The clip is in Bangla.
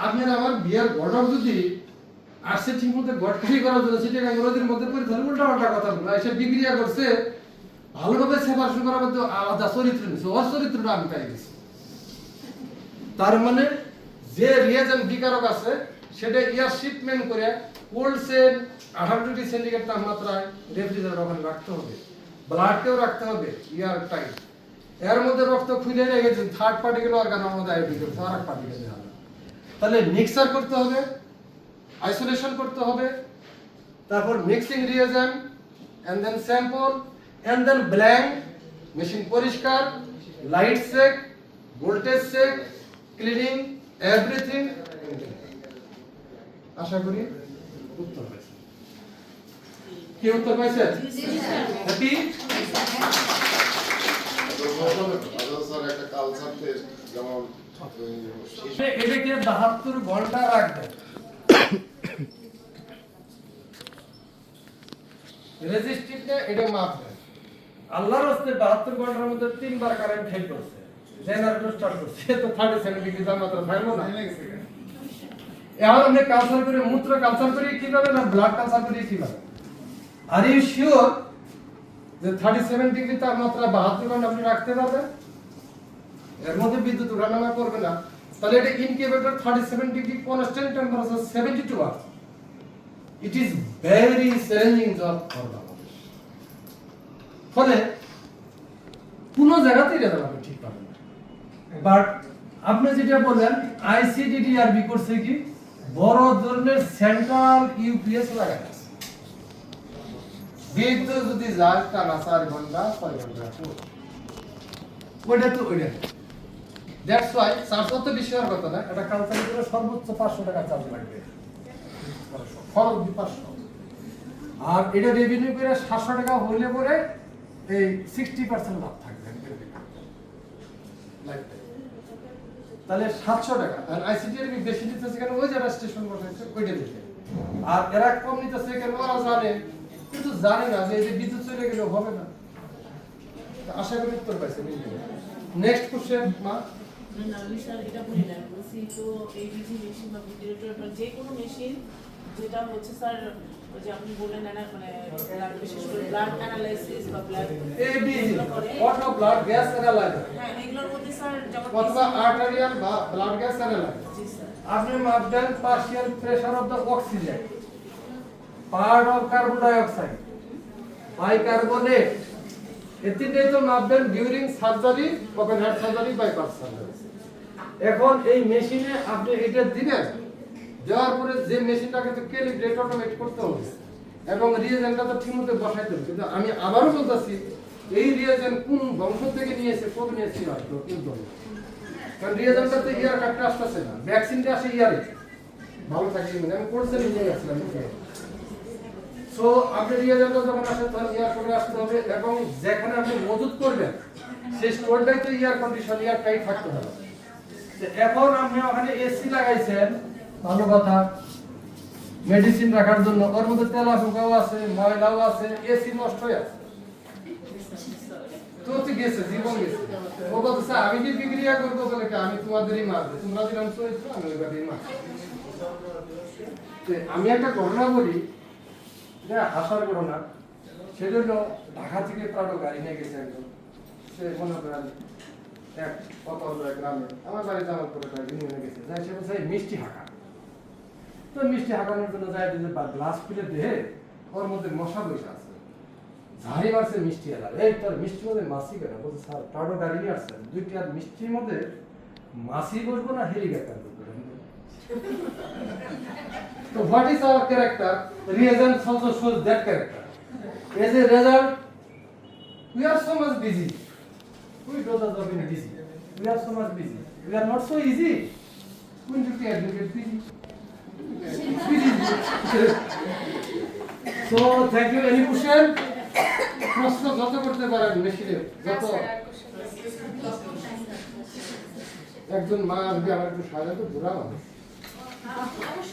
আপনার আমার বিয়ার গড়র যদি আসছে ঠিক মতো গড়খালি করার জন্য সেটা নদীর মধ্যে পড়ে ধরে উল্টা পাল্টা কথা বলে এসে বিক্রিয়া করছে ভালোভাবে সেপারেশন করার মধ্যে আলাদা চরিত্র নিচ্ছে ওর চরিত্রটা আমি পাই গেছি তার মানে যে রিয়েজেন্ট বিকারক আছে সেটা ইয়ার শিপমেন্ট করে কোল্ড সেল 18 ডিগ্রি সেন্টিগ্রেড তাপমাত্রায় রেফ্রিজারেটর ওখানে রাখতে হবে ব্লাডকেও রাখতে হবে ইয়ার টাইট এর মধ্যে রক্ত খুলে রেখেছে থার্ড পার্টিকেল অর্গানের মধ্যে আয়োডিন করতে আর এক পার্টিকেল হবে তাহলে মিক্সার করতে হবে আইসোলেশন করতে হবে তারপর mixing reagent and then sample and then blank machine পরিষ্কার light check voltage check cleaning everything আশা করি উত্তর পাইছে কি উত্তর পাইছে হ্যাপি স্যার একটা কালচার টেস্ট যেমন এটাকে 72 ঘন্টা রাখবেন রেজিস্ট্রিক্টে এটা মাপবেন আল্লাহর রাস্তে 72 ঘন্টার মধ্যে তিনবার কারেন্ট ফেল করছে জেনারেটর স্টার্ট করছে তো 37 ডিগ্রি তাপমাত্রা থাকলো না এখন আমরা কালচার করে মূত্র কালচার করি কিভাবে না ব্লাড কালচার করি কিভাবে আর ইউ শিওর যে 37 ডিগ্রি তাপমাত্রা 72 ঘন্টা আপনি রাখতে পারবেন এর মধ্যে বিদ্যুৎ ওঠানামা করবে না তাহলে এটা incubator 37 degree constant temperature 72 hours it is very challenging job for Bangladesh ফলে কোন জায়গাতেই রেজাল্ট আপনি ঠিক পাবেন না বাট আপনি যেটা বললেন আইসিডিডিআরবি করছে কি বড় ধরনের সেন্ট্রাল ইউপিএস লাগানো আছে বিদ্যুৎ যদি যায় টানা 4 ঘন্টা 6 ঘন্টা ওইটা তো ওইটা দ্যাটস ওয়াই চার্জ তো বেশি হওয়ার কথা না এটা কালচার করে সর্বোচ্চ 500 টাকা চার্জ লাগবে খরচ 500 আর এটা রেভিনিউ করে 700 টাকা হইলে পরে এই 60% লাভ থাকবে তাহলে 700 টাকা আর আইসিডিআর বেশি নিতেছে কেন ওই যারা স্টেশন বসাইছে ওইটা দিতে আর এরা কম নিতেছে কেন ওরা জানে কিন্তু জানে না যে এই যে বিদ্যুৎ চলে গেলে হবে না আশা করি উত্তর পাইছে নেক্সট কোশ্চেন মা আমি স্যার এটা বলি না বলছি তো এই বিজি মেশিন বা ভিডিওটর যে কোনো মেশিন যেটা হচ্ছে স্যার ওই যে আপনি বললেন না মানে বিশেষ করে ব্লাড অ্যানালাইসিস বা blood ABG auto blood gas analyser হ্যাঁ এগুলোর মধ্যে স্যার যখন অথবা আর্টেরিয়াল বা ব্লাড গ্যাস অ্যানালাইজার জি স্যার আপনি মাপবেন partial pressure of the oxygen part of carbon dioxide bicarbonate এতিটাই তো মাপবেন during surgery open heart surgery bypass surgery এখন এই মেশিনে আপনি এটা দিবেন দেওয়ার পরে যে মেশিনটাকে তো ক্যালিব্রেট অটোমেট করতে হবে এবং রিয়েজেন্টটা তো ঠিকমতো বসাইতে হবে কিন্তু আমি আবারও বলতেছি এই রিয়েজেন্ট কোন বংশ থেকে নিয়েছে কবে নিয়েছে হয়তো কিন্তু কারণ রিয়েজেন্টটা তো ইয়ার কাটতে আসতেছে না ভ্যাকসিনটা আসে ইয়ারে ভালো থাকে মানে আমি কোর্সে নিয়ে গেছিলাম সো আপনি রিয়েজেন্টটা যখন আসে তখন ইয়ার করে আসতে হবে এবং যেখানে আপনি মজুত করবেন সেই স্টোরটাই তো ইয়ার কন্ডিশন ইয়ার টাইট থাকতে হবে এখন আপনি ওখানে এসি লাগাইছেন ভালো কথা মেডিসিন রাখার জন্য ওর মধ্যে তেলা পোকাও আছে ময়লাও আছে এসি নষ্ট হয়ে আছে তো তো গেছে জীবন গেছে ও বলছে আমি কি বিক্রিয়া করবো বলে কি আমি তোমাদেরই মারবো তোমরা যেরকম চরিত্র আমি ওইভাবেই মারবো আমি একটা ঘটনা বলি যে হাসার ঘটনা সেটা হলো ঢাকা থেকে প্রাটো গাড়ি নিয়ে গেছে একজন সে মনে করেন এক অপরাধ গ্রামে আমার বাড়িতে আমার করে নিয়ে গেছে যাই সে বলছে মিষ্টি হাঁকা তো মিষ্টি হাঁকানোর জন্য যাই দিতে গ্লাস খুলে দিয়ে ওর মধ্যে মশা বসে আছে ঝাড়ি মারছে মিষ্টি এলা এই তোর মিষ্টির মধ্যে মাছি কেন বলছে স্যার প্রাটো গাড়ি নিয়ে আসছেন দুইটি আর মিষ্টির মধ্যে মাছি বসবো না হেলিকপ্টার বসবো তো what is our character reason also shows that character as a result we are so much busy we do the job in busy we are so much busy we are not so easy we need to advocate busy so thank you any question প্রশ্ন যত করতে পারেন মেশিনে যত একজন মা আসবে আমার একটু সাহায্য বুড়া মানুষ